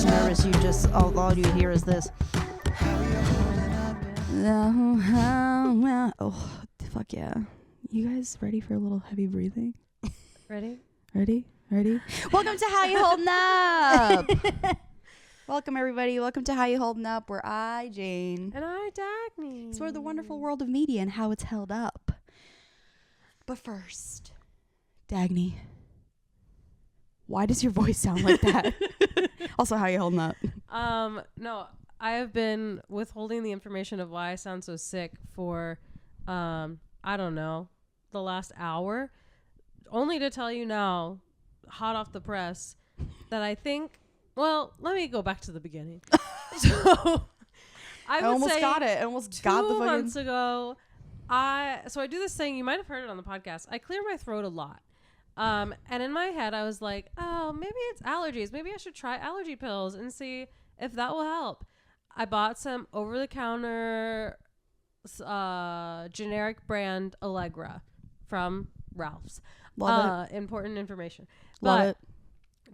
nervous. You just all you hear is this. Oh, fuck yeah. You guys ready for a little heavy breathing? Ready? Welcome to How You Holdin' Up. Welcome, everybody. Welcome to How You Holdin' Up, where I, Jane, And I, Dagny, explore the wonderful world of media and how it's held up. But first, Dagny, why does your voice sound like that? Also, how you holding up? No, I have been withholding the information of why I sound so sick for, I don't know, the last hour, only to tell you now, hot off the press, that I think, well, let me go back to the beginning. So, I would almost say got it. I almost got the 2 fucking... months ago, I do this thing, you might have heard it on the podcast. I clear my throat a lot. And in my head, I was like, oh, maybe it's allergies. Maybe I should try allergy pills and see if that will help. I bought some over-the-counter generic brand ALLEGRA from Ralph's. Love it. Important information. Love But it.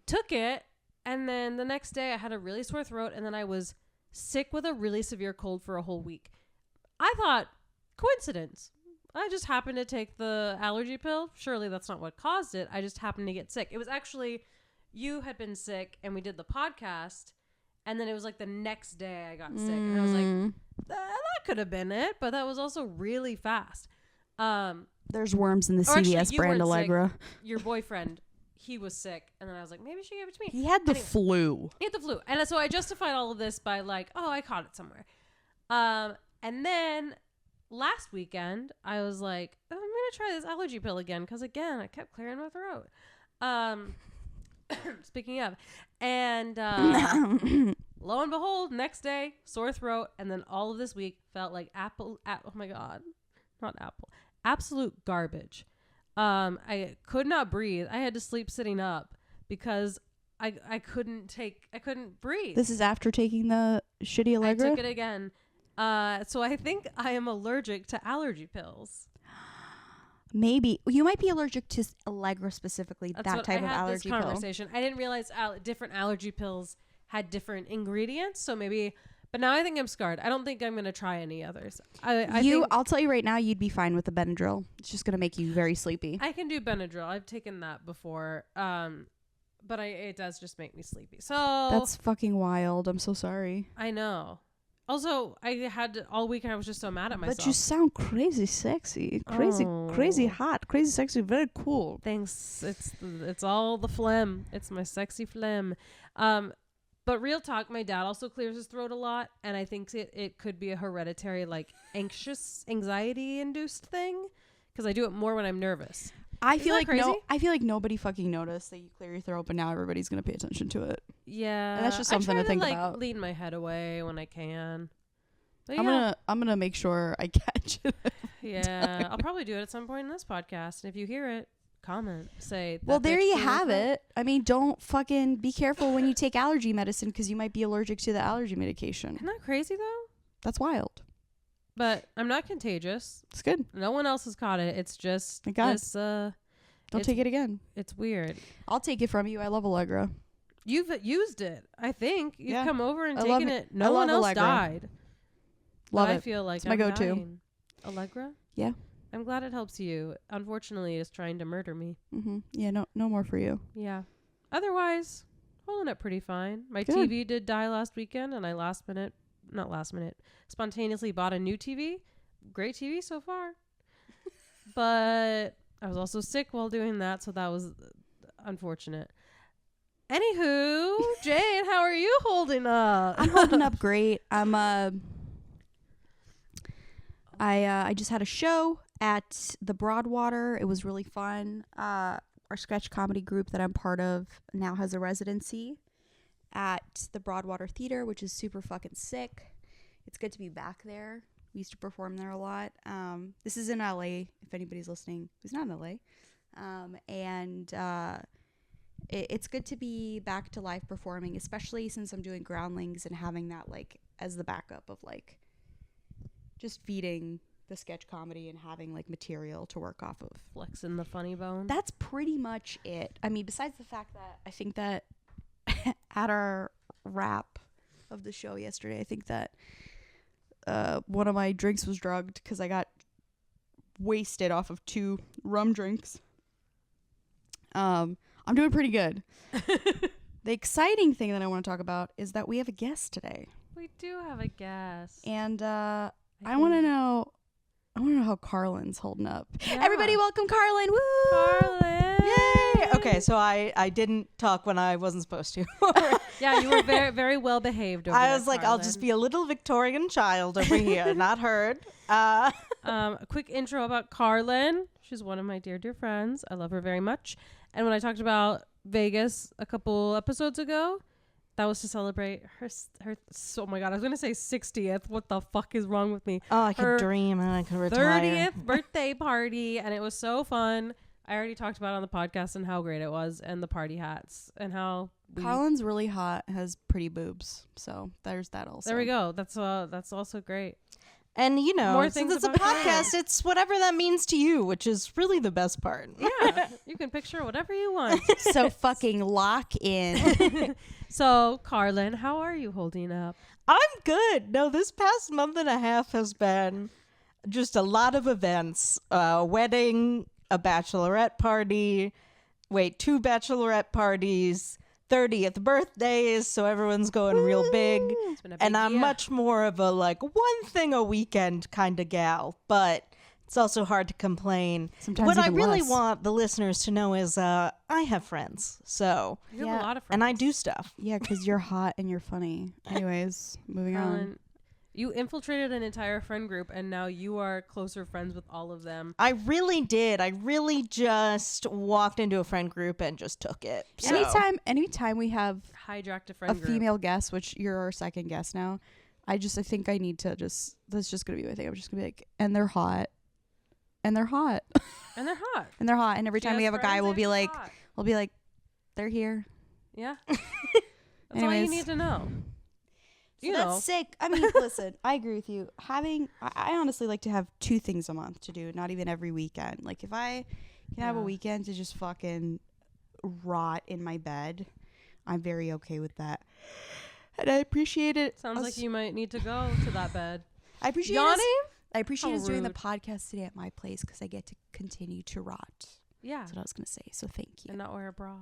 took it, and then the next day I had a really sore throat, and then I was sick with a really severe cold for a whole week. I thought, coincidence. I just happened to take the allergy pill. Surely that's not what caused it. I just happened to get sick. It was actually, you had been sick and we did the podcast, and then it was like the next day I got sick, and I was like, that could have been it, but that was also really fast. There's worms in the actually, CVS you brand weren't sick. ALLEGRA. Your boyfriend, he was sick, and then I was like, maybe she gave it to me. He had the Anyway. flu. He had the flu. And so I justified all of this by like, oh, I caught it somewhere. And then last weekend, I was like, oh, I'm going to try this allergy pill again. Because again, I kept clearing my throat. Speaking of. And lo and behold, next day, sore throat. And then all of this week felt like oh my God. Not apple. Absolute garbage. I could not breathe. I had to sleep sitting up because I couldn't breathe. This is after taking the shitty ALLEGRA? I took it again. So I think I am allergic to allergy pills. Maybe. You might be allergic to ALLEGRA specifically, That's that what type I of had allergy this pill. conversation. I didn't realize different allergy pills had different ingredients. So maybe, but now I think I'm scarred. I don't think I'm going to try any others. I'll tell you right now, you'd be fine with the Benadryl. It's just going to make you very sleepy. I can do Benadryl. I've taken that before. But it does just make me sleepy. So That's fucking wild. I'm so sorry. I know. Also, all week I was just so mad at myself. But you sound crazy sexy. Crazy hot. Crazy sexy. Very cool. Thanks. It's all the phlegm. It's my sexy phlegm. But real talk, my dad also clears his throat a lot, and I think it could be a hereditary, like, anxiety-induced thing, because I do it more when I'm nervous. I feel like nobody fucking noticed that you clear your throat, but now everybody's gonna pay attention to it. Yeah, And that's just something to think like, about. Lean my head away when I can. But I'm gonna make sure I catch it. Yeah, I'll probably do it at some point in this podcast. And if you hear it, comment, say. Well, there you have it. I mean, don't fucking be careful when you take allergy medicine because you might be allergic to the allergy medication. Isn't that crazy though? That's wild. But I'm not contagious. It's good. No one else has caught it. It's just Thank God. this. Don't take it again. It's weird. I'll take it from you. I love ALLEGRA. You've used it. I think you've come over and I taken love it. No one else ALLEGRA. died. Love but it. I feel like It's my go-to. dying. ALLEGRA? Yeah. I'm glad it helps you. Unfortunately, it's trying to murder me. Mm-hmm. Yeah. No more for you. Yeah. Otherwise, holding up pretty fine. My Good. TV did die last weekend, and I spontaneously bought a new TV. Great TV so far. But I was also sick while doing that, so that was unfortunate. Anywho, Jane, how are you holding up? I'm holding up great. I just had a show at the Broadwater. It was really fun. Our sketch comedy group that I'm part of now has a residency at the Broadwater Theater, which is super fucking sick. It's good to be back there. We used to perform there a lot. This is in LA, if anybody's listening who's not in LA. It's good to be back to live performing, especially since I'm doing Groundlings and having that like as the backup of like just feeding the sketch comedy and having like material to work off of. Flexing the funny bone. That's pretty much it. I mean, besides the fact that I think that at our wrap of the show yesterday. I think that one of my drinks was drugged because I got wasted off of 2 rum drinks. I'm doing pretty good. The exciting thing that I want to talk about is that we have a guest today. We do have a guest. And I want to know how CARLYN's holding up. Yeah. Everybody welcome CARLYN. Woo! CARLYN! Yay! Okay, so I didn't talk when I wasn't supposed to. Yeah, you were very, very well behaved over I there, was like, I'll just be a little Victorian child over here, not heard. A quick intro about CARLYN. She's one of my dear, dear friends. I love her very much. And when I talked about Vegas a couple episodes ago, that was to celebrate her. Oh my God, I was gonna say 60th. What the fuck is wrong with me? Oh, I could dream and I could retire. 30th birthday party, and it was so fun. I already talked about it on the podcast and how great it was, and the party hats, and how CARLYN's really hot, has pretty boobs, so there's that also. There we go. That's also great. And you know, More since things it's a about podcast, CARLYN. it's whatever that means to you, which is really the best part. Yeah, you can picture whatever you want. So fucking lock in. So, CARLYN, how are you holding up? I'm good. No, this past month and a half has been just a lot of events. A wedding, a bachelorette party, 2 bachelorette parties, 30th birthdays, so everyone's going real big. It's been a big And I'm year. much more of a one thing a weekend kind of gal, but it's also hard to complain. Sometimes what I even really less. want the listeners to know is I have friends, so You have Yeah. a lot of friends. and I do stuff. Yeah, because you're hot and you're funny. Anyways, moving on. CARLYN, you infiltrated an entire friend group, and now you are closer friends with all of them. I really did. I really just walked into a friend group and just took it. So. Anytime we have Hijacked a a friend group. female guest, which you're our second guest now, I think I need to that's just gonna be my thing. I'm just gonna be like, and they're hot. And they're hot. And they're hot. And they're hot. And every She time we has have a guy, friends we'll and be she's like, hot. they're here. Yeah. That's all you Anyways. need to know. So You that's know. sick. I mean, listen, I agree with you. I honestly like to have 2 things a month to do, not even every weekend. Like if I can have a Yeah. weekend to just fucking rot in my bed, I'm very okay with that. And I appreciate it. Sounds like you might need to go to that bed. I appreciate Yawning? us. I appreciate How us doing the rude. podcast today at my place because I get to continue to rot. Yeah. That's what I was gonna say. So thank you. And not wear a bra.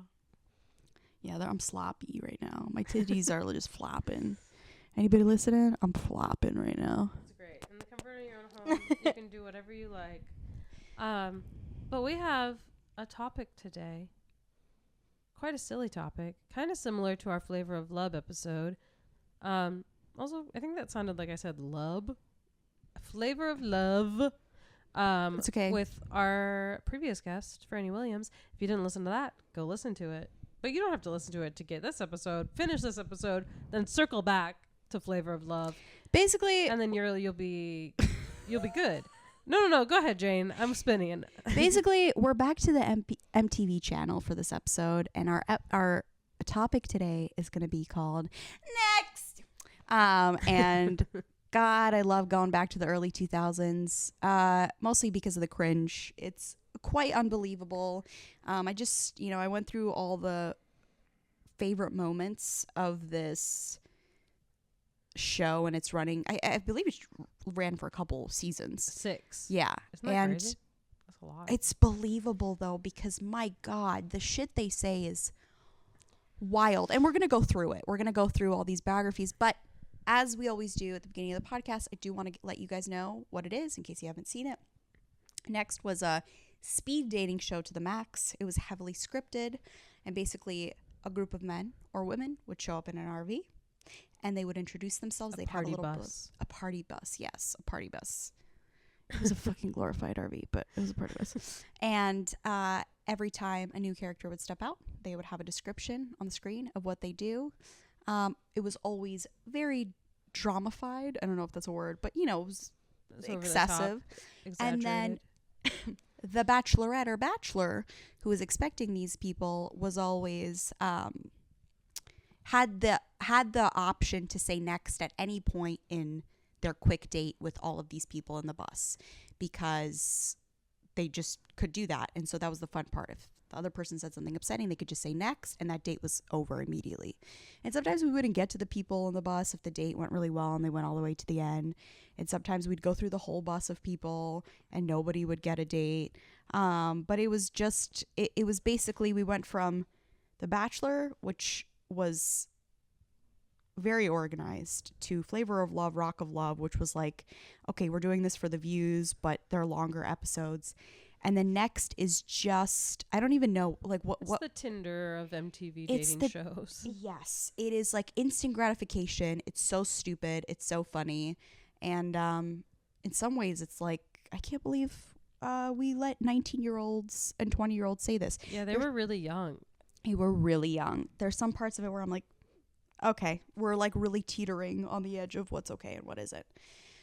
Yeah, I'm sloppy right now. My titties are just flopping. Anybody listening? I'm flopping right now. It's great. In the comfort of your own home, you can do whatever you like. But we have a topic today. Quite a silly topic. Kind of similar to our Flavor of Love episode. Also, I think that sounded like I said lub. Flavor of Love. It's okay. With our previous guest, Franny Williams. If you didn't listen to that, go listen to it. But you don't have to listen to it to get this episode. Finish this episode, then circle back to Flavor of Love, Basically, and then you'll be good. No. Go ahead, Jane. I'm spinning. basically, we're back to the MTV channel for this episode, and our topic today is going to be called Next. And God, I love going back to the early 2000s, mostly because of the cringe. It's quite unbelievable. I went through all the favorite moments of this show, and it's running. I believe it ran for a couple seasons. 6. Yeah, Isn't that and crazy? That's a lot. it's believable though, because my God, the shit they say is wild. And we're gonna go through it. We're gonna go through all these biographies, but as we always do at the beginning of the podcast, I do want to let you guys know what it is in case you haven't seen it. Next was a speed dating show to the max. It was heavily scripted, and basically a group of men or women would show up in an RV, and they would introduce themselves. They'd have a little bus. a party bus. Yes, a party bus. It was a fucking glorified RV, but it was a party bus. And every time a new character would step out, they would have a description on the screen of what they do. It was always very dramified. I don't know if that's a word, but it was It's over the excessive. top, And then exaggerated. the bachelorette or bachelor who was expecting these people was always had the option to say next at any point in their quick date with all of these people in the bus, because they just could do that. And so that was the fun part. If the other person said something upsetting, they could just say next, and that date was over immediately. And sometimes we wouldn't get to the people on the bus if the date went really well and they went all the way to the end. And sometimes we'd go through the whole bus of people and nobody would get a date. But it was just, it was basically, we went from The Bachelor, which was very organized, to Flavor of Love, Rock of Love, which was like, okay, we're doing this for the views, but they're longer episodes. And then next is just, I don't even know, like what the Tinder of MTV it's dating shows. Yes, it is like instant gratification. It's so stupid. It's so funny. And in some ways, it's like, I can't believe we let 19-year-olds and 20-year-olds say this. Yeah, they were really young. They were really young. There's some parts of it where I'm like, okay, we're like really teetering on the edge of what's okay and what isn't.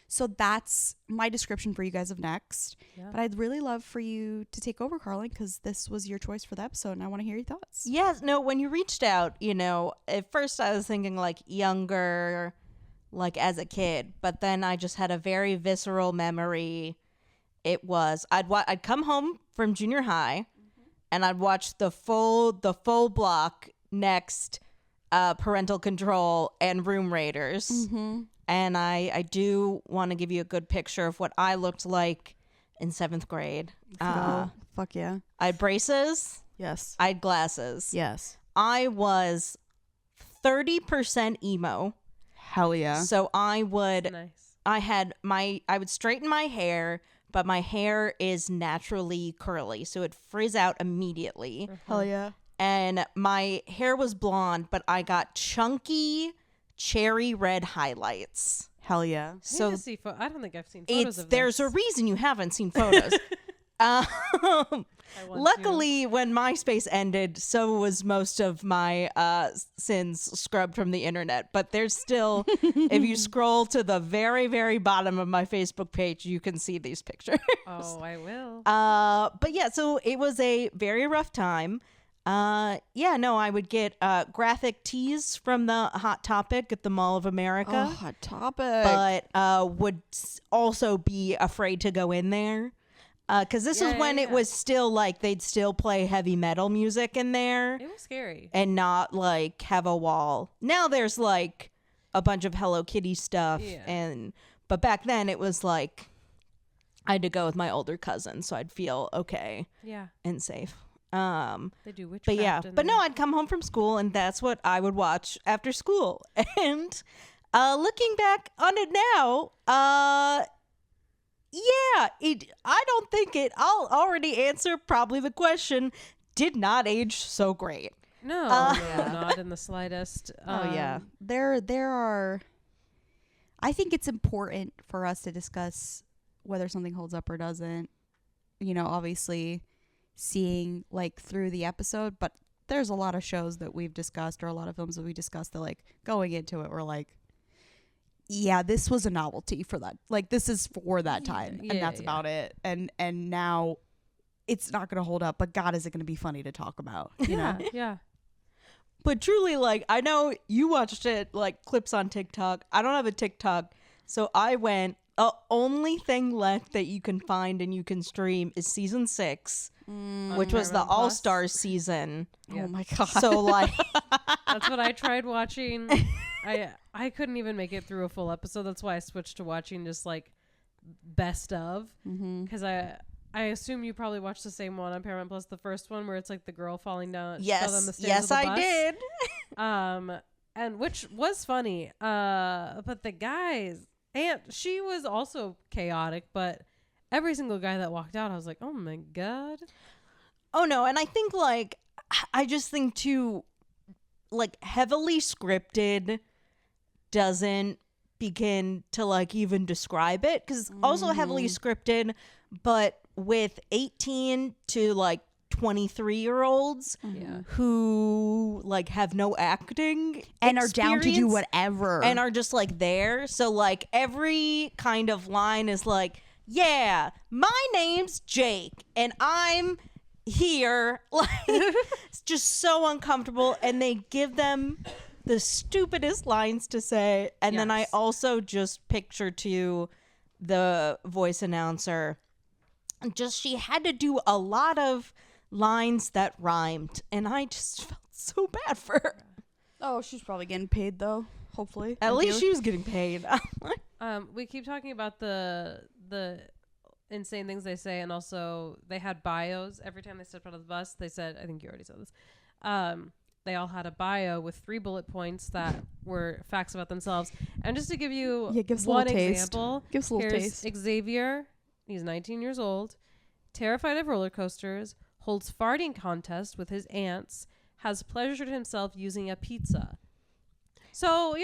So that's my description for you guys of next. Yeah. But I'd really love for you to take over, CARLYN, because this was your choice for the episode, and I want to hear your thoughts. Yes, no, when you reached out, you know, at first I was thinking like younger, like as a kid, but then I just had a very visceral memory. It was, I'd come home from junior high, and I'd watch the full block next, Parental Control and Room Raiders. Mm-hmm. And I do want to give you a good picture of what I looked like in 7th grade. Fuck yeah. I had braces. Yes. I had glasses. Yes. I was 30% emo. Hell yeah. So I would, Nice. I would straighten my hair, but my hair is naturally curly. So it frizz out immediately. Hell yeah. And my hair was blonde, but I got chunky cherry red highlights. Hell yeah. So I don't think I've seen photos of there's a reason you haven't seen photos. Luckily, when MySpace ended, so was most of my sins scrubbed from the internet. But there's still, if you scroll to the very, very bottom of my Facebook page, you can see these pictures. Oh, I will. But yeah, so it was a very rough time. I would get graphic tees from the Hot Topic at the Mall of America. Oh, Hot Topic. But would also be afraid to go in there. Because this was when it was still like they'd still play heavy metal music in there. It was scary. And not like have a wall. Now there's like a bunch of Hello Kitty stuff. Yeah. But back then it was like I had to go with my older cousin so I'd feel okay. Yeah. And safe. They do witchcraft. But yeah, in but no, there. I'd come home from school and that's what I would watch after school. And looking back on it now, I don't think I'll already answer probably the question, did not age so great. No, not in the slightest. There are, I think it's important for us to discuss whether something holds up or doesn't. You know, obviously seeing like through the episode, but there's a lot of shows that we've discussed or a lot of films that we discussed that like going into it we're like, yeah, this was a novelty for that, like this is for that time, and that's about it, and now it's not gonna hold up, but God, is it gonna be funny to talk about, you know? Yeah. But truly, like, I know you watched it like clips on TikTok. I don't have a TikTok, so I went, only thing left that you can find and you can stream is season 6, which was the All-Stars season. Yeah. Oh my God. So like that's what I tried watching. I couldn't even make it through a full episode. That's why I switched to watching just like best of, because I assume you probably watched the same one on Paramount Plus, the first one where it's like the girl falling down. Yes, down the stairs yes, of the I bus. did. And which was funny. But the guys, and she was also chaotic, but every single guy that walked out, I was like, oh my God. Oh no, and I think like I just think too, like heavily scripted doesn't begin to like even describe it, because it's also heavily scripted, but with 18 to like 23-year-olds who like have no acting and are down to do experience whatever and are just like there. So like every kind of line is like, yeah, my name's Jake and I'm here. Like it's just so uncomfortable, and they give them the stupidest lines to say. And then I also just picture to the voice announcer, just she had to do a lot of lines that rhymed, and I just felt so bad for her. Oh, she's probably getting paid though. Hopefully, At least she was getting paid. We keep talking about the insane things they say, and also they had bios every time they stepped out of the bus. They said, I think you already said this. They all had a bio with 3 bullet points that were facts about themselves. And just to give you give us a one little taste. example, Give us a little here's taste. Xavier. He's 19 years old, terrified of roller coasters, holds farting contest with his aunts, has pleasured himself using a pizza. So,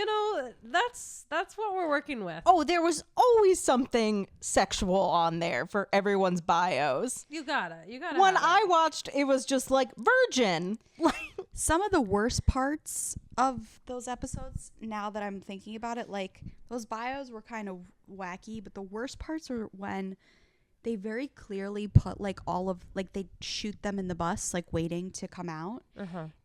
that's what we're working with. Oh, there was always something sexual on there for everyone's bios. You gotta. When have it. I watched, it was just like virgin. Some of the worst parts of those episodes, now that I'm thinking about it, like those bios were kind of wacky, but the worst parts are when they very clearly put like they shoot them in the bus, like waiting to come out.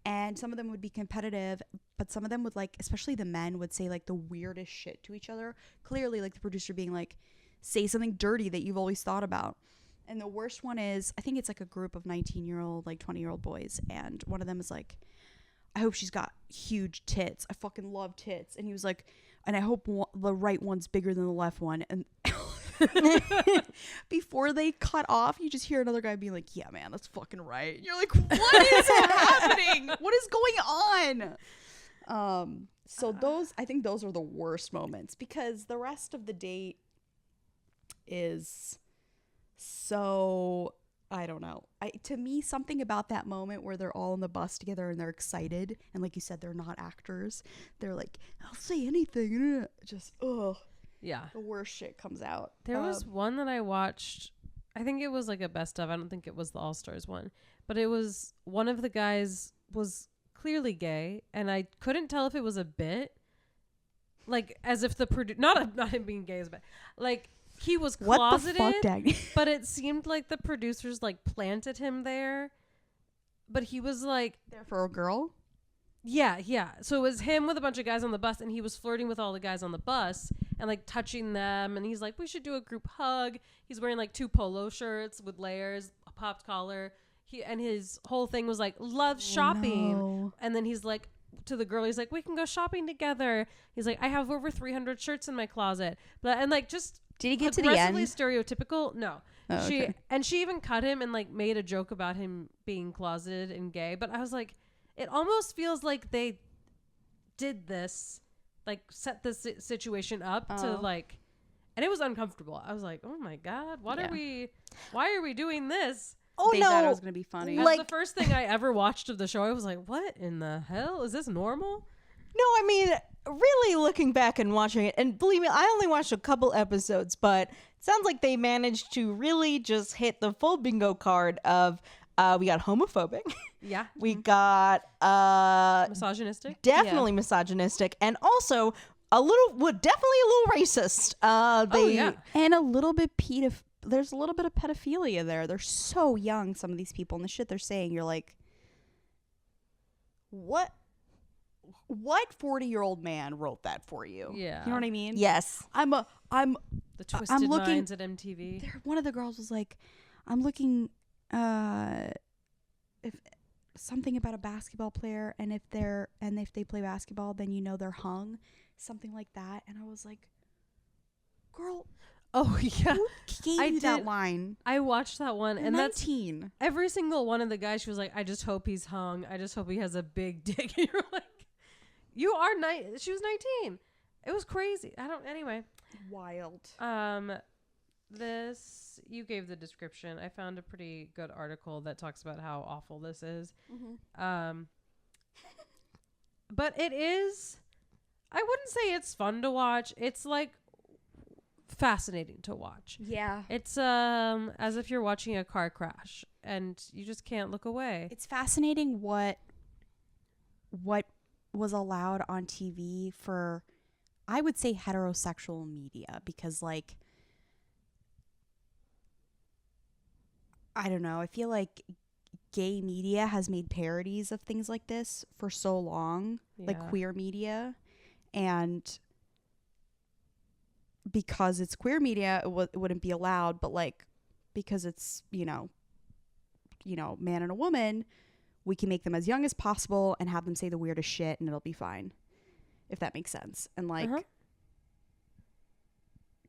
And some of them would be competitive, but some of them would, like, especially the men, would say like the weirdest shit to each other. Clearly, like the producer being like, say something dirty that you've always thought about. And the worst one is, I think it's like a group of 19-year-old, like 20-year-old boys. And one of them is like, I hope she's got huge tits. I fucking love tits. And he was like, and I hope the right one's bigger than the left one. And before they cut off, you just hear another guy being like, yeah, man, that's fucking right. And you're like, what is happening? What is going on? So I think those are the worst moments, because the rest of the date is so, I don't know. To me, something about that moment where they're all on the bus together and they're excited, and like you said, they're not actors. They're like, I'll say anything. Just, Yeah. the worst shit comes out. There was one that I watched. I think it was like a best of. I don't think it was the All Stars one, but it was one of the guys was clearly gay, and I couldn't tell if it was a bit, like as if the not him being gay is bad, like he was closeted. What the fuck, Dagny? But it seemed like the producers like planted him there, but he was like There for a girl? Yeah. So it was him with a bunch of guys on the bus, and he was flirting with all the guys on the bus and like touching them. And he's like, we should do a group hug. He's wearing like 2 polo shirts with layers, a popped collar. And his whole thing was like, love shopping. No. And then he's like, to the girl, he's like, we can go shopping together. He's like, I have over 300 shirts in my closet. And like, just Did he get to the end? aggressively stereotypical. No. Oh, okay. She even cut him and like made a joke about him being closeted and gay. But I was like, it almost feels like they did this, like set this situation up to like, and it was uncomfortable. I was like, oh my God, why are we doing this? Oh They no, thought it was gonna be funny. That's like the first thing I ever watched of the show. I was like, what in the hell? Is this normal? no. I mean, really looking back and watching it, and believe me, I only watched a couple episodes, but it sounds like they managed to really just hit the full bingo card of we got homophobic, Yeah. we got Misogynistic. definitely misogynistic, and also definitely a little racist. And a little bit there's a little bit of pedophilia there. They're so young, some of these people, and the shit they're saying, you're like, what 40-year-old man wrote that for you? Yeah. You know what I mean? Yes. The twisted looking- minds at MTV. One of the girls was like, I'm looking if something about a basketball player, and if they play basketball, then they're hung, something like that. And I was like, girl, Oh yeah. who gave you that did- line? I watched that one, and that's 19. every single one of the guys. She was like, I just hope he's hung. I just hope he has a big dick. And you're like, you are she was 19. It was crazy. Anyway. Wild. This, you gave the description. I found a pretty good article that talks about how awful this is. But it is, I wouldn't say it's fun to watch. It's like fascinating to watch. Yeah. It's as if you're watching a car crash and you just can't look away. It's fascinating what was allowed on TV for, I would say, heterosexual media, because like, I don't know, I feel like gay media has made parodies of things like this for so long, like Yeah. queer media, and because it's queer media, it wouldn't be allowed, but like, because it's, man and a woman, we can make them as young as possible and have them say the weirdest shit and it'll be fine. If that makes sense. And like,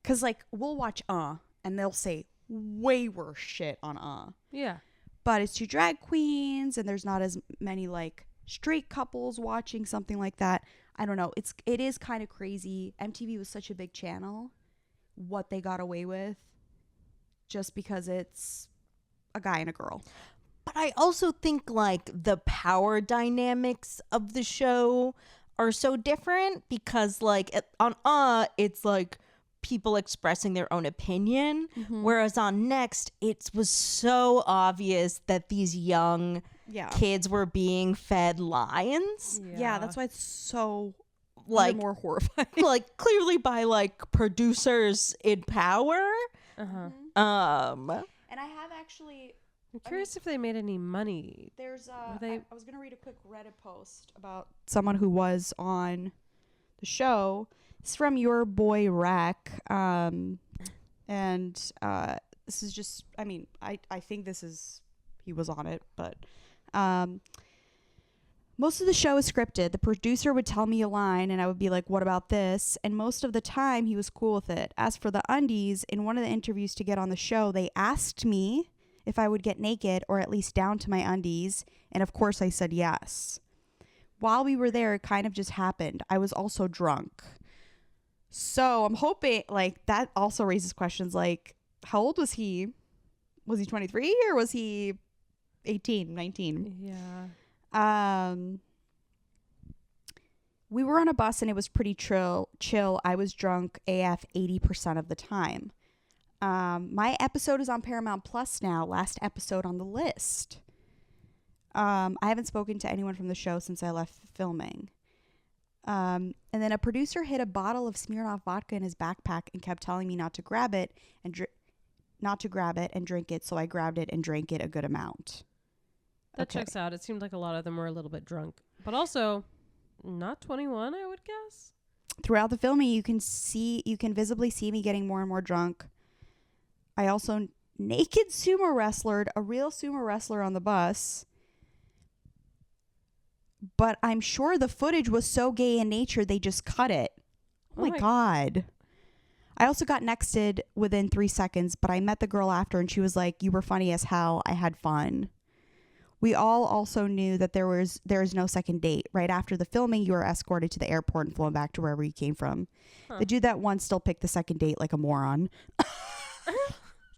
cause like we'll watch and they'll say way worse shit on Yeah. but it's 2 drag queens and there's not as many like straight couples watching something like that. I don't know. It is kind of crazy. MTV was such a big channel, what they got away with just because it's a guy and a girl. But I also think like the power dynamics of the show are so different because like on it's like people expressing their own opinion, whereas on Next it was so obvious that these young kids were being fed lines. Yeah, that's why it's so like more horrifying. Like clearly by like producers in power. And I have actually, I'm curious if they made any money. there's I was gonna read a quick Reddit post about someone who was on the show. It's from your boy Rack, and this is just, I mean, I think he was on it, but most of the show is scripted. The producer would tell me a line and I would be like, what about this? And most of the time he was cool with it. As for the undies, in one of the interviews to get on the show, they asked me if I would get naked or at least down to my undies. And of course I said yes. While we were there, it kind of just happened. I was also drunk. So I'm hoping like that also raises questions like, how old was he? Was he 23 or was he 18, 19? Yeah. We were on a bus and it was pretty chill. I was drunk AF 80% of the time. My episode is on Paramount Plus now. Last episode on the list. I haven't spoken to anyone from the show since I left filming. And then a producer hid a bottle of Smirnoff vodka in his backpack and kept telling me not to grab it and drink it. So I grabbed it and drank it a good amount. That checks out. It seemed like a lot of them were a little bit drunk, but also not 21, I would guess. Throughout the filming, you can visibly see me getting more and more drunk. I also naked sumo wrestlered a real sumo wrestler on the bus. But I'm sure the footage was so gay in nature, they just cut it. Oh my God. I also got nexted within 3 seconds, but I met the girl after and she was like, you were funny as hell. I had fun. We all also knew that there is no second date. Right after the filming, you were escorted to the airport and flown back to wherever you came from. The dude that won still picked the second date like a moron.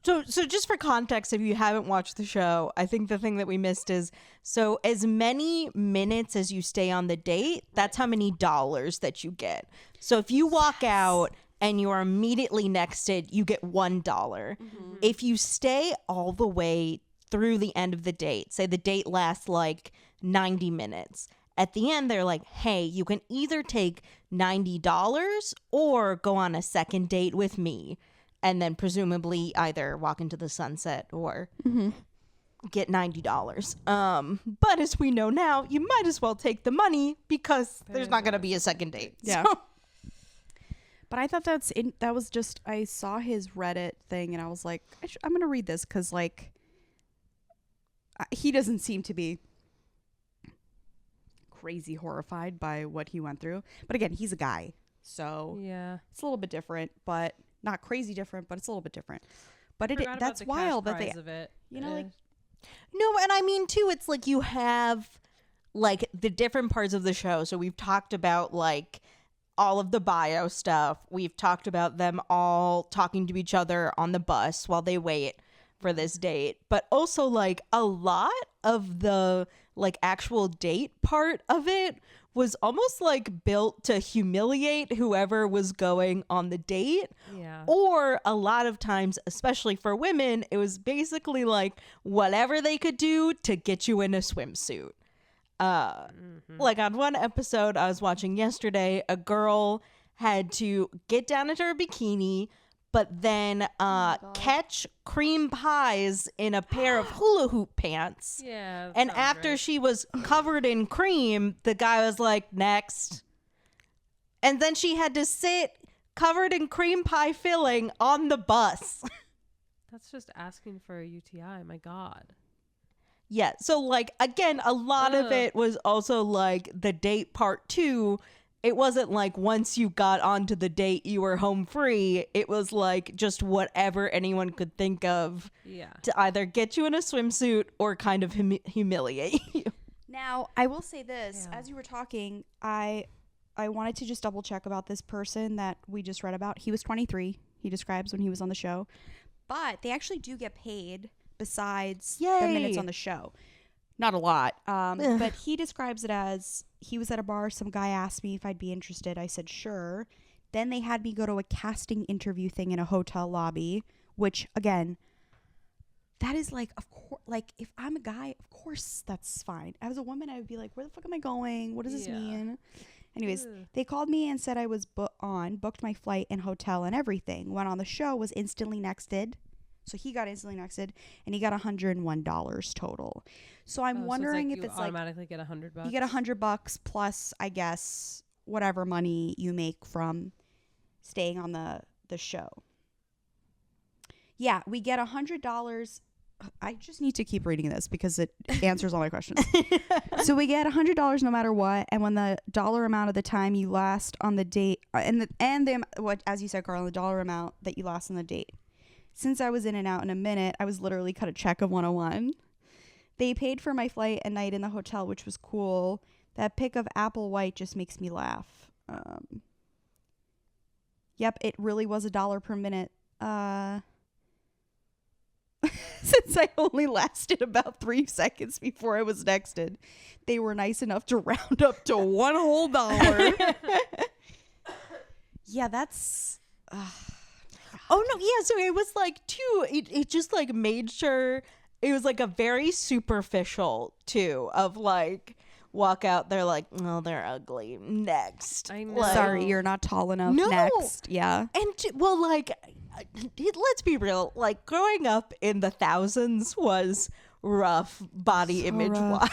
So just for context, if you haven't watched the show, I think the thing that we missed is, so as many minutes as you stay on the date, that's how many dollars that you get. So if you walk out and you are immediately nexted, you get $1. If you stay all the way through the end of the date, say the date lasts like 90 minutes, at the end they're like, hey, you can either take $90 or go on a second date with me. And then presumably either walk into the sunset or get $90. But as we know now, you might as well take the money because there's not going to be a second date. Yeah. So. But I thought that was just, I saw his Reddit thing and I was like, I'm going to read this because like he doesn't seem to be crazy horrified by what he went through. But again, he's a guy. So yeah, it's a little bit different, but not crazy different, but it's a little bit different. But that's the wild cash that they, prize of it. like, No, and I mean too, it's like you have like the different parts of the show. So we've talked about like all of the bio stuff. We've talked about them all talking to each other on the bus while they wait for this date. But also like a lot of the like actual date part of it was almost like built to humiliate whoever was going on the date. Yeah. Or a lot of times, especially for women, it was basically like whatever they could do to get you in a swimsuit. Like on one episode I was watching yesterday, a girl had to get down into her bikini, but then catch cream pies in a pair of hula hoop pants. Yeah. And after right. she was covered in cream, the guy was like, next. And then she had to sit covered in cream pie filling on the bus. That's just asking for a UTI. My God. Yeah. So like again, a lot of Ugh. it was also like the date part 2. It wasn't like once you got onto the date you were home free. It was like just whatever anyone could think of Yeah. to either get you in a swimsuit or kind of humiliate you. Now, I will say this. Yeah. As you were talking, I wanted to just double check about this person that we just read about. He was 23. He describes when he was on the show. But they actually do get paid besides the minutes Yay. on the show. Not a lot. But he describes it as he was at a bar. Some guy asked me if I'd be interested. I said, sure. Then they had me go to a casting interview thing in a hotel lobby, which, again, that is like, of course, like if I'm a guy, of course that's fine. As a woman, I would be like, where the fuck am I going? What does this Yeah. mean? Anyways, Ugh. they called me and said I was booked my flight and hotel and everything. Went on the show, was instantly nexted. So he got instantly nexted and he got $101 total. So I'm wondering if it's like automatically get $100. you get $100 plus, I guess, whatever money you make from staying on the show. Yeah, we get $100. I just need to keep reading this because it answers all my questions. So we get $100 no matter what, and when the dollar amount of the time you last on the date, what, as you said, Carl, the dollar amount that you last on the date. Since I was in and out in a minute, I was literally cut a check of 101. They paid for my flight and night in the hotel, which was cool. That pic of Apple White just makes me laugh. Yep, it really was $1 per minute. Since I only lasted about 3 seconds before I was nexted, they were nice enough to round up to $1 whole. Yeah, that's... Oh no, yeah, so it was like too, it just like made sure it was like a very superficial too of like walk out, they're like, oh, they're ugly, next. I know. Like, Sorry, you're not tall enough. No. Next. Yeah. and well, like, let's be real, like growing up in the thousands was rough body So image rough.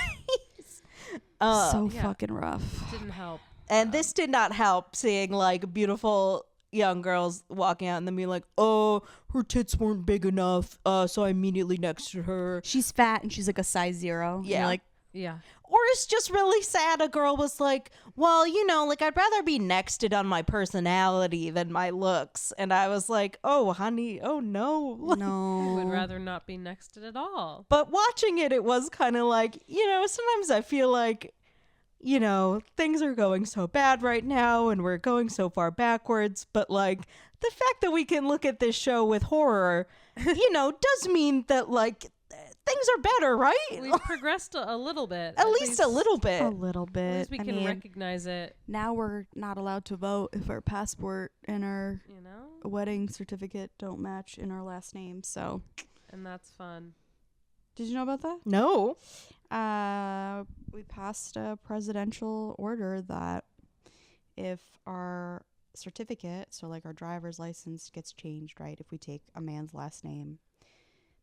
wise. So Yeah. fucking rough. Didn't help. And this did not help, seeing like beautiful young girls walking out and then being like, oh, her tits weren't big enough, so I immediately nexted her. She's fat and she's like a size 0. And Yeah. you're like, Yeah. Or it's just really sad. A girl was like, well, you know, like I'd rather be nexted on my personality than my looks. And I was like, oh, honey, oh no. I would no. rather not be nexted at all. But watching it was kind of like, you know, sometimes I feel like, you know, things are going so bad right now and we're going so far backwards. But like the fact that we can look at this show with horror, you know, does mean that like things are better, right? We've progressed a little bit. At least a little bit. A little At bit. least we I can mean, recognize it, now we're not allowed to vote if our passport and our you know? wedding certificate don't match in our last name. So, And that's fun. did you know about that? No. We passed a presidential order that if our certificate, so like our driver's license, gets changed, right? If we take a man's last name,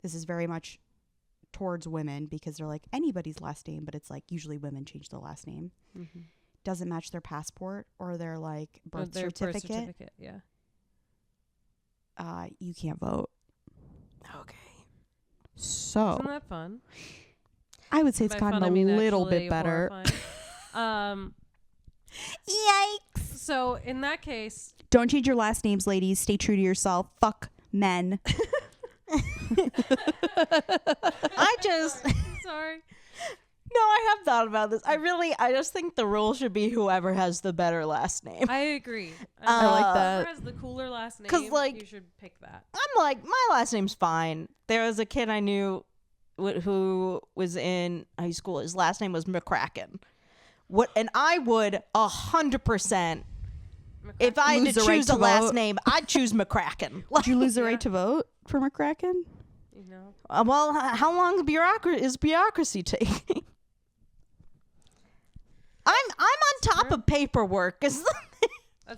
this is very much towards women because they're like anybody's last name, but it's like usually women change their last name. Mm-hmm. Doesn't match their passport or their like birth Their certificate. Birth certificate, yeah. You can't vote. Okay. So Isn't that fun? I would say it's By gotten fun, a I mean little actually bit better. horrifying. Yikes! So in that case, Don't change your last names, ladies. Stay true to yourself. Fuck men. I just... sorry. No, I have thought about this. I just think the rule should be whoever has the better last name. I agree. I like Whoever that. has the cooler last name, 'Cause, like, you should pick that. I'm like, my last name's fine. There was a kid I knew who was in high school. His last name was McCracken. And I would 100%, if I had Lose to the right choose to a last vote. name, I'd choose McCracken. Did you lose the Yeah. right to vote for McCracken? You know, Well, how long is bureaucracy taking? I'm on top true. of paperwork. that's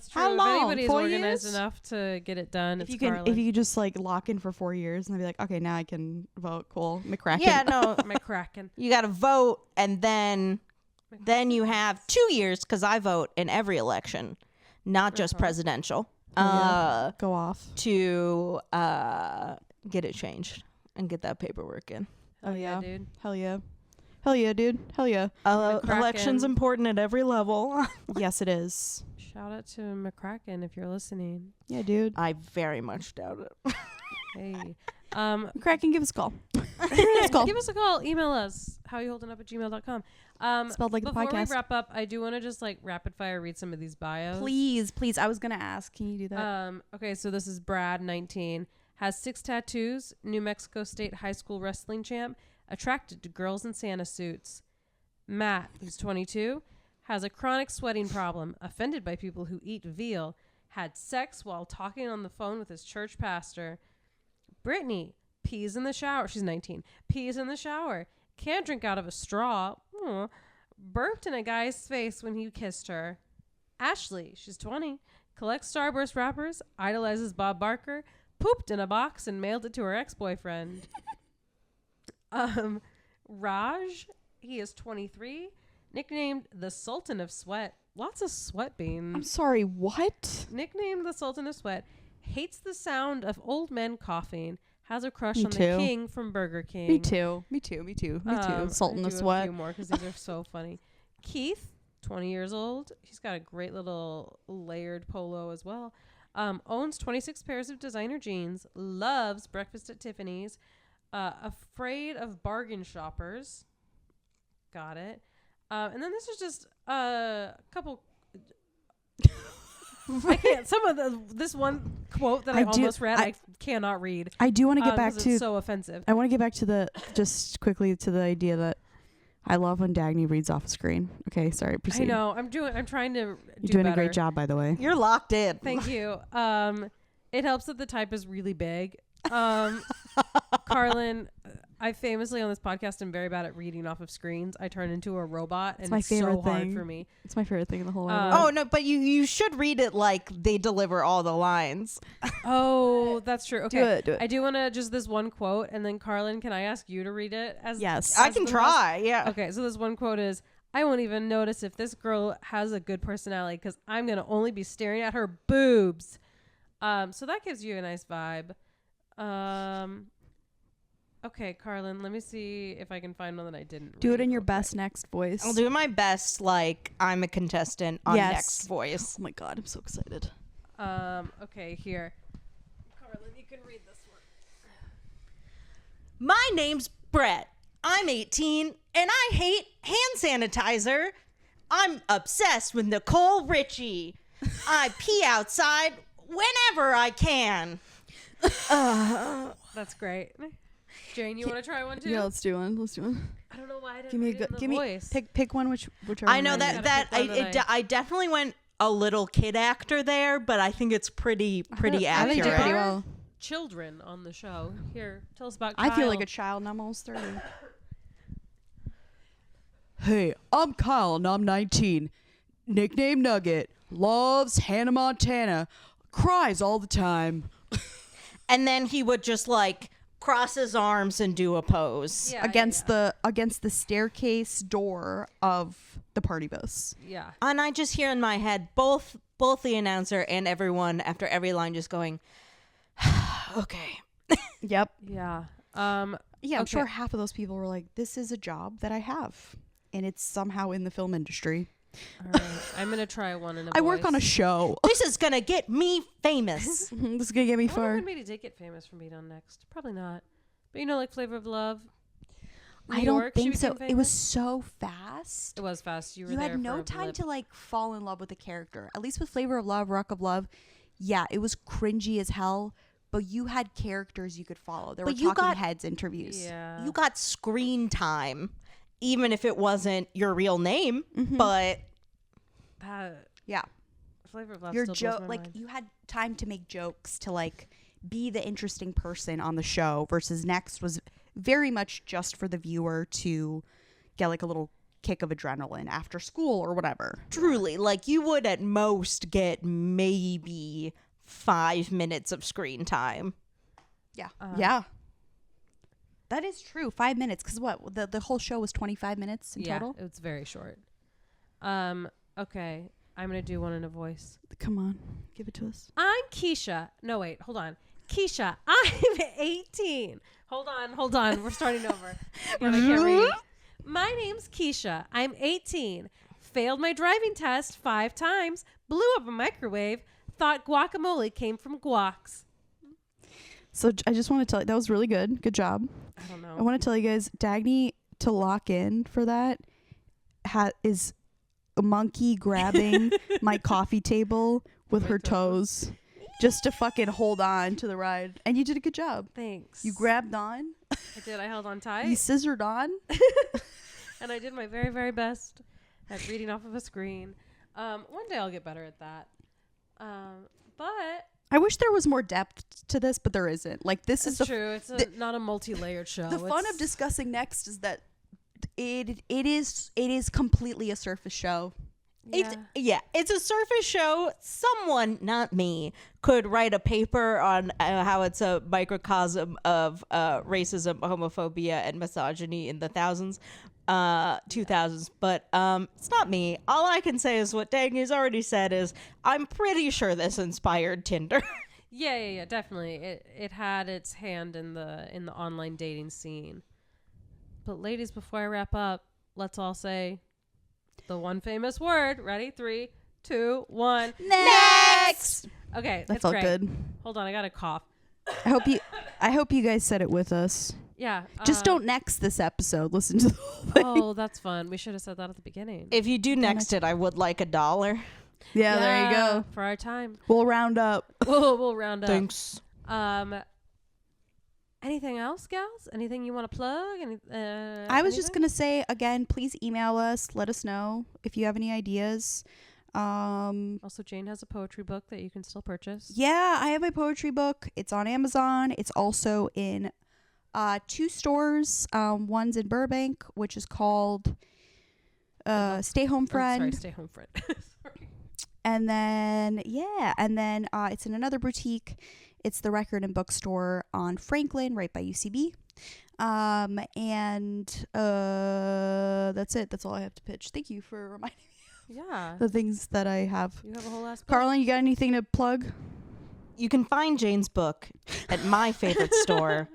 true. How long? If anybody's 4 organized years? enough to get it done, If it's you can, CARLYN. if you could just like lock in for 4 years and then be like, okay, now I can vote. Cool, McCracken. Yeah, no. McCracken. You got to vote, and then you have 2 years, because I vote in every election, not just Uh-huh. presidential, yeah. Go off. to get it changed and get that paperwork in. Oh, yeah. dude. Hell yeah. Hell yeah, dude. Hell yeah. Election's important at every level. Yes, it is. Shout out to McCracken if you're listening. Yeah, dude. I very much doubt it. Hey. Kraken, give us a call. Give us a call. Email us. howyoholdingup@gmail.com. Spelled like the before podcast. we wrap up, I do want to just like rapid fire read some of these bios. Please. I was going to ask. Can you do that? Okay, so this is Brad, 19. Has 6 tattoos. New Mexico State high school wrestling champ. Attracted to girls in Santa suits. Matt, who's 22. Has a chronic sweating problem. Offended by people who eat veal. Had sex while talking on the phone with his church pastor. Brittany, pees in the shower. She's 19. Pees in the shower. Can't drink out of a straw. Aww. Burped in a guy's face when he kissed her. Ashley, she's 20. Collects Starburst wrappers. Idolizes Bob Barker. Pooped in a box and mailed it to her ex-boyfriend. Raj, he is 23. Nicknamed the Sultan of Sweat. Lots of sweat beans. I'm sorry, what? Nicknamed the Sultan of Sweat. Hates the sound of old men coughing. Has a crush Me on too. the king from Burger King. Me too. Sultan of A Sweat. few more because these are so funny. Keith, 20 years old. He's got a great little layered polo as well. Owns 26 pairs of designer jeans. Loves breakfast at Tiffany's. Afraid of bargain shoppers. Got it. And then this is just a couple. I can't. Some of this one quote that I almost read, I cannot read. I do want to get back to. It's so offensive. I want to get back to just quickly to the idea that I love when Dagny reads off a screen. Okay, sorry. Proceed. I know. I'm trying to. You're doing better. a great job, by the way. You're locked in. Thank you. It helps that the type is really big. CARLYN, I famously on this podcast am very bad at reading off of screens. I turn into a robot, and my it's favorite so hard thing. for me. It's my favorite thing in the whole world. Oh no, but you should read it like they deliver all the lines. Oh, that's true. Okay, Do it. I do want to just this one quote, and then CARLYN, can I ask you to read it? As Yes. I can try. Yeah. Okay, so this one quote is, I won't even notice if this girl has a good personality because I'm going to only be staring at her boobs. So that gives you a nice vibe. Okay, CARLYN, let me see if I can find one that I didn't Do read it in your real best quick. next voice. I'll do my best, like I'm a contestant on Yes. Next Voice. Oh my god, I'm so excited. Okay, here. CARLYN, you can read this one. My name's Brett. I'm 18 and I hate hand sanitizer. I'm obsessed with Nicole Richie. I pee outside whenever I can. That's great. Jane, you want to try one too? Yeah, let's do one. I don't know why I didn't Give me a read it good. in the voice. Pick one. Whichever. I know one that gotta pick one I definitely went a little kid actor there, but I think it's pretty I think accurate. you did pretty well. Children on the show. Here, tell us about Kyle. I feel like a child and I'm almost 30. Hey, I'm Kyle and I'm 19. Nickname Nugget. Loves Hannah Montana. Cries all the time. And then he would just like cross his arms and do a pose. Yeah, against the staircase door of the party bus. Yeah. And I just hear in my head both the announcer and everyone after every line just going, okay. Yep. Yeah. Yeah, I'm Okay. sure half of those people were like, this is a job that I have. And it's somehow in the film industry. All right. I'm going to try one in a I work voice. on a show. This is gonna get me famous. This is going to get me I wonder far. if anybody did get famous from being on Next. Probably not. But you know, like Flavor of Love. I New don't York, she think so. became It was famous? so fast. It was fast. You were You there had for no a time blip. to like fall in love with the character. At least with Flavor of Love, Rock of Love, yeah, it was cringy as hell. But you had characters you could follow. There But were you talking got- heads interviews. Yeah. You got screen time, even if it wasn't your real name. But That Yeah, Flavor of Love your still blows joke, my like mind. you had time to make jokes to like be the interesting person on the show. Versus Next was very much just for the viewer to get like a little kick of adrenaline after school or whatever. truly, like you would at most get maybe 5 minutes of screen time. Yeah, yeah. That is true. 5 minutes, because what the whole show was 25 minutes in total. It's very short. Okay. I'm going to do one in a voice. Come on, give it to us. I'm Keisha. No, wait. Hold on. Keisha. I'm 18. Hold on. We're starting over. But I can't read. My name's Keisha. I'm 18. Failed my driving test 5 times. Blew up a microwave. Thought guacamole came from guacs. So I just want to tell you, that was really good. Good job. I don't know. I want to tell you guys, Dagny, to lock in for that, is a monkey grabbing my coffee table with her toes just to fucking hold on to the ride. And you did a good job. Thanks. You grabbed on. I did. I held on tight. You scissored on. And I did my very, very best at reading off of a screen. One day I'll get better at that. But I wish there was more depth to this, but there isn't. Like, this is true. It's not a multi-layered show. The fun of discussing next is that it is completely a surface show. It's a surface show. Someone, not me, could write a paper on how it's a microcosm of racism, homophobia, and misogyny in the 2000s, but it's not me. All I can say is what Dagny's already said is I'm pretty sure this inspired Tinder. Yeah, definitely. It had its hand in the online dating scene. But ladies, before I wrap up, let's all say the one famous word. Ready? 3, 2, 1. Next. Okay, That it's felt great. good. Hold on, I got a cough. I hope you guys said it with us. Yeah. Just don't next this episode. Listen to the whole thing. Oh, that's fun. We should have said that at the beginning. If you do next it, I would like $1. Yeah, there you go. For our time. We'll round up. We'll round up. Thanks. Anything else, gals? Anything you want to plug? I was just gonna say again, please email us. Let us know if you have any ideas. Also, Jane has a poetry book that you can still purchase. Yeah, I have my poetry book. It's on Amazon. It's also in 2 stores. One's in Burbank, which is called Stay Home Friend. Stay Home Friend. Sorry. And then it's in another boutique. It's the Record and Bookstore on Franklin, right by UCB. That's it. That's all I have to pitch. Thank you for reminding me of the things that I have. You have a whole ass book. CARLYN, you got anything to plug? You can find Jane's book at my favorite store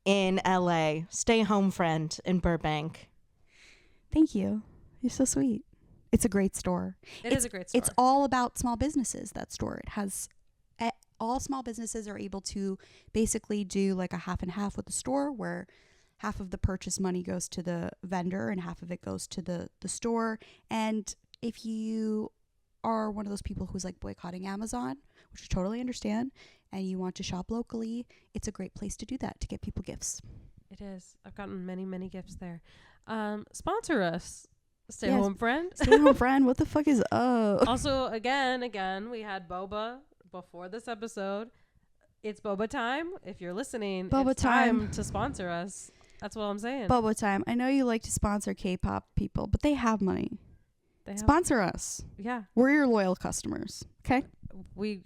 in LA, Stay Home Friend in Burbank. Thank you. You're so sweet. It's a great store. It is a great store. It's all about small businesses, that store. It has all small businesses are able to basically do like a half and half with the store, where half of the purchase money goes to the vendor and half of it goes to the store. And if you are one of those people who's like boycotting Amazon, which I totally understand, and you want to shop locally, it's a great place to do that, to get people gifts. It is. I've gotten many, many gifts there. Sponsor us. Stay Yes. Home Friend. Stay Home Friend. What the fuck is up? Also, again, we had boba before this episode. It's boba time. If you're listening, Boba it's time to sponsor us. That's what I'm saying. Boba time. I know you like to sponsor K-pop people, but they have money. Sponsor us. Yeah. We're your loyal customers. Okay? We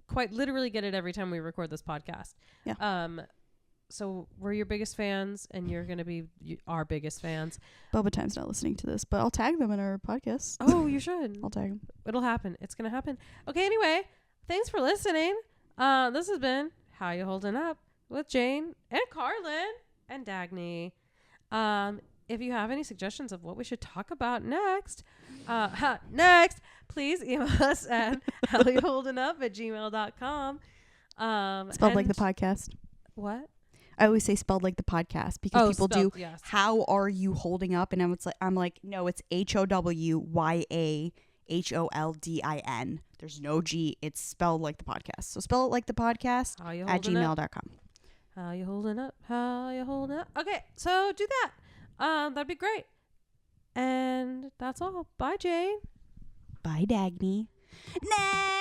quite literally get it every time we record this podcast. Yeah. So we're your biggest fans, and you're going to be our biggest fans. Boba Time's not listening to this, but I'll tag them in our podcast. Oh, you should. I'll tag them. It'll happen. It's going to happen. Okay, anyway, thanks for listening. This has been How You Holding Up with Jane and CARLYN and Dagny. If you have any suggestions of what we should talk about next, please email us at howyoholdingup@gmail.com. Spelled like the podcast. What? I always say spelled like the podcast because people do. Yes. How are you holding up? And I'm like, no, it's HOWYAHOLDIN. There's no G. It's spelled like the podcast. So spell it like the podcast at gmail.com. How you holding up? How you holding up? Okay, so do that. That'd be great. And that's all. Bye, Jane. Bye, Dagny. Next.